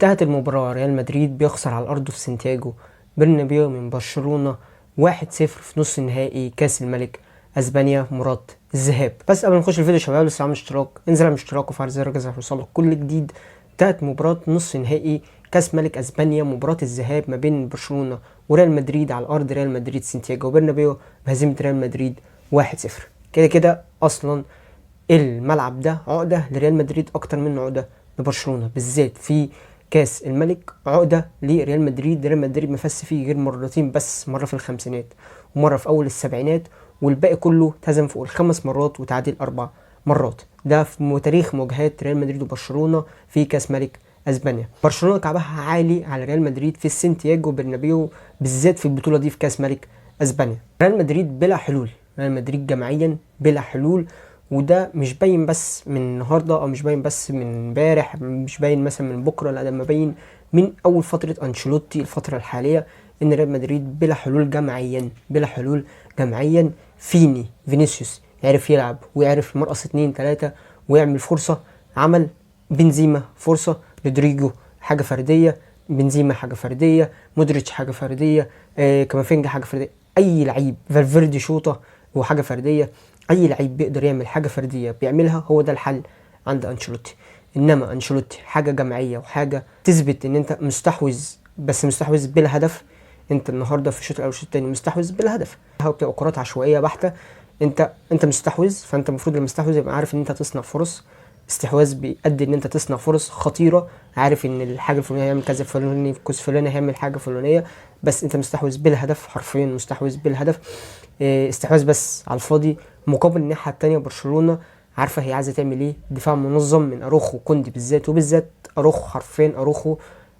انتهت المباراة، ريال مدريد بيخسر على أرضه في سانتياغو برنابيو من برشلونة 1-0 في نص النهائي كأس الملك أسبانيا مباراة الذهاب. بس قبل ما نخش الفيديو يا شباب، لسه عامل اشتراك، انزل اعمل اشتراك وفعل زر الجرس عشان يوصلك كل جديد. انتهت مباراة نص نهائي كأس ملك أسبانيا مباراة الذهاب ما بين برشلونة وريال مدريد على أرض ريال مدريد سانتياغو برنابيو بهزيمة ريال مدريد 1-0. كده كده أصلا الملعب ده عقدة لريال مدريد أكتر من عقدة لبرشلونة، بالذات في كاس الملك عقدة لريال مدريد. ريال مدريد ما فاز فيه غير مرتين بس، مرة في الخمسينات ومرة في أول السبعينات، والباقي كله تهزم فوق الخمس مرات وتعادل 4 مرات. ده في تاريخ مواجهات ريال مدريد وبرشلونة في كاس ملك اسبانيا. برشلونة كعبها عالي على ريال مدريد في سانتياغو برنابيو، بالذات في البطولة دي في كاس ملك اسبانيا. ريال مدريد بلا حلول، ريال مدريد جماعيا بلا حلول، وده مش باين بس من النهارده او مش باين بس من امبارح، مش باين مثلا من بكره، لا ده مبين من اول فتره انشيلوتي الفتره الحاليه ان ريال مدريد بلا حلول جماعيا، بلا حلول جماعيا. فينيسيوس يعرف يلعب ويعرف يمرقص 2 3 ويعمل فرصه، عمل. بنزيما فرصه، رودريجو حاجه فرديه، بنزيما حاجه فرديه، مودريتش حاجه فرديه، كامافينجا حاجه فرديه، اي لعيب، فالفيردي شوطه وحاجه فرديه. اي لعيب بيقدر يعمل حاجه فرديه بيعملها، هو ده الحل عند انشيلوتي. انما انشيلوتي حاجه جماعيه وحاجه تثبت ان انت مستحوذ، بس مستحوذ بلا هدف. انت النهارده في الشوط الاول والشوط الثاني مستحوذ بلا هدف، بتبقى كرات عشوائيه بحته. انت مستحوذ، فانت المفروض المستحوذ يبقى عارف ان انت تصنع فرص. استحواذ بيؤدي ان انت تصنع فرص خطيره، عارف ان الحاجه الفلانيه هيعمل كذا فلاني، كوز فلاني هيعمل حاجه فلانيه، بس انت مستحوذ بلا هدف، حرفيا مستحوذ بلا هدف. استحواذ بس على الفاضي. مقابل الناحيه التانية برشلونه عارفه هي عايزه تعمل ايه، دفاع منظم من اروخو وكوندي بالذات، وبالذات اروخو. حرفيا اروخو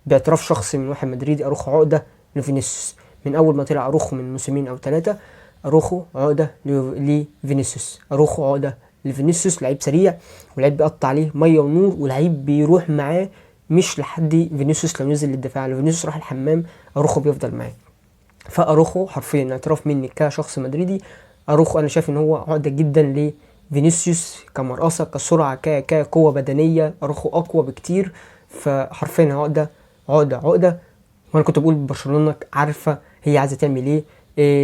باعتراف شخصي من واحد مدريدي، اروخو عقده لفينيسيوس. من اول ما طلع اروخو من موسمين او 3، اروخو عقده لفينيسيوس، اروخو عقده لفينيسيوس. لعيب سريع ولعيب بيقطع عليه ميه ونور، ولعيب بيروح معاه مش لحد فينيسيوس لو نزل للدفاع، لو فينيسيوس راح الحمام اروخو بيفضل معاه. فاروخو حرفيا اعتراف مني كشخص مدريدي، اروخو انا شايف ان هو عقده جدا لفينيسيوس كمرقصه، كسرعه، كقوه بدنيه. اروخو اقوى بكتير، فحرفيا عقده. وانا كنت بقول برشلونه عارفه هي عايزه تعمل ايه.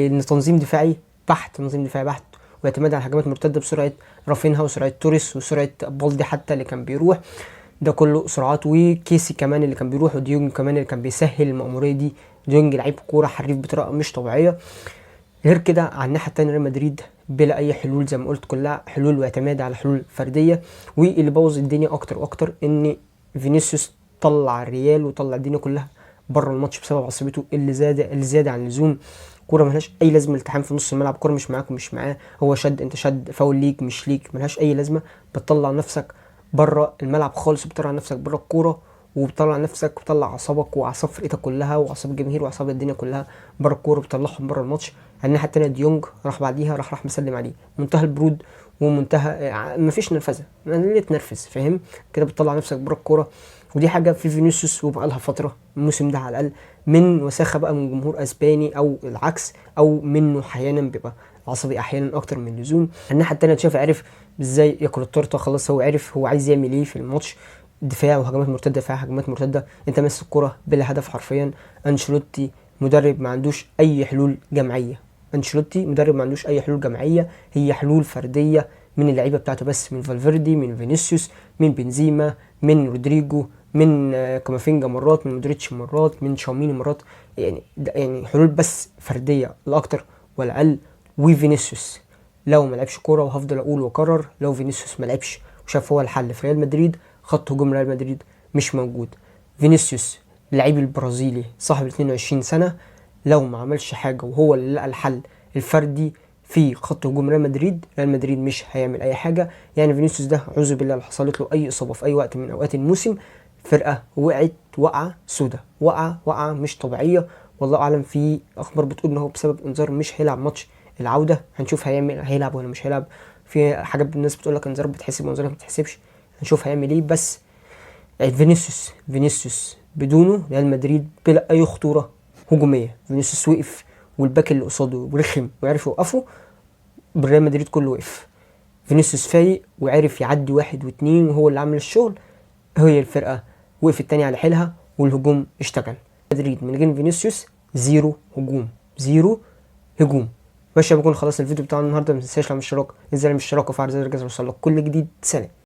ان تنظيم دفاعي بحت، تنظيم دفاعي بحت، واعتماد على هجمات مرتده بسرعه رافينها وسرعه توريس وسرعه بالدي حتى اللي كان بيروح. ده كله سرعات، وكيسي كمان اللي كان بيروح، وديونج كمان اللي كان بيسهل المأمورية دي. ديونج لعيب كورة حريف بطريقة مش طبيعية. غير كده على الناحية التانية ريال مدريد بلا أي حلول، زي ما قلت كلها حلول واعتماد على حلول فردية. واللي بوظ الدنيا أكتر وأكتر إن فينيسيوس طلع الريال وطلع الدنيا كلها بره الماتش بسبب عصبيته اللي زيادة عن اللزوم. كوره ملهاش اي لازمه، التحام في نص الملعب، كوره مش معاك ومش معاه، هو شد انت شد، فاول ليك مش ليك، ملهاش اي لازمه. بتطلع نفسك بره الملعب خالص، بتطلع نفسك بره الكوره، وبتطلع نفسك وبتطلع اعصابك واعصاب فرقتك كلها واعصاب الجماهير واعصاب الدنيا كلها بره الكوره، بتطلعهم بره الماتش. الناحيه التانيه ديونج راح بعديها راح مسلم عليه منتهى البرود ومنتهى مفيش نرفزه. انا ليه تنرفز؟ فاهم كده؟ بتطلع نفسك بره الكوره. ودي حاجه في فينيسيوس وبقى لها فتره الموسم ده على الاقل، من وساخه بقى من جمهور اسباني او العكس، او منه احيانا بيبقى عصبي احيانا اكتر من اللزوم. الناحيه التانيه تشافي عرف ازاي ياكل التورته، خلاص هو عرف هو عايز يعمل ايه في الماتش. دفاع وهجمات مرتده، دفاع هجمات مرتده، انت ماسك الكوره بلا هدف حرفيا. انشيلوتي مدرب ما عندوش اي حلول جماعيه، انشيلوتي مدرب ما عندوش اي حلول جماعيه، هي حلول فرديه من اللعيبه بتاعته بس، من فالفيردي، من فينيسيوس، من بنزيما، من رودريجو، من كامافينجا مرات، من مودريتش مرات، من شاوميني مرات. يعني حلول بس فرديه لا اكتر ولا اقل. وفينيسيوس لو ما لعبش كوره، وهفضل اقول واكرر، لو فينيسيوس ما لعبش وشاف هو الحل في ريال مدريد، خط هجوم ريال مدريد مش موجود. فينيسيوس اللعيب البرازيلي صاحب 22 سنه، لو ما عملش حاجه وهو اللي لقى الحل الفردي في خط هجوم ريال مدريد، ريال مدريد مش هيعمل اي حاجه. يعني فينيسيوس ده اعوذ بالله لو حصلت له اي اصابه في اي وقت من اوقات الموسم، فرقه وقعت وقعه سودا، وقعه مش طبيعيه. والله اعلم، في اخبار بتقول ان هو بسبب انذار مش هيلعب ماتش العوده، هنشوف هيلعب ولا مش هيلعب. في حاجات الناس بتقول لك انذار بتحسب وانذار ما بتحسبش، هنشوف هيعمل ايه. بس فينيسيوس بدونه ريال مدريد بلا اي خطوره هجوميه. فينيسيوس وقف والباك اللي قصاده ورخم وعرف يوقفه، ريال مدريد كله وقف. فينيسيوس فايق وعرف يعدي واحد واتنين وهو اللي عمل الشغل، هي الفرقه وقفت تاني على حيلها والهجوم اشتغل. مدريد من غير فينيسيوس زيرو هجوم، زيرو هجوم. باشا بكون خلاص الفيديو بتاع النهارده. ما تنساش لو مش اشتراك انزل الاشتراك وفعل زر الجرس يوصلك كل جديد. سلام.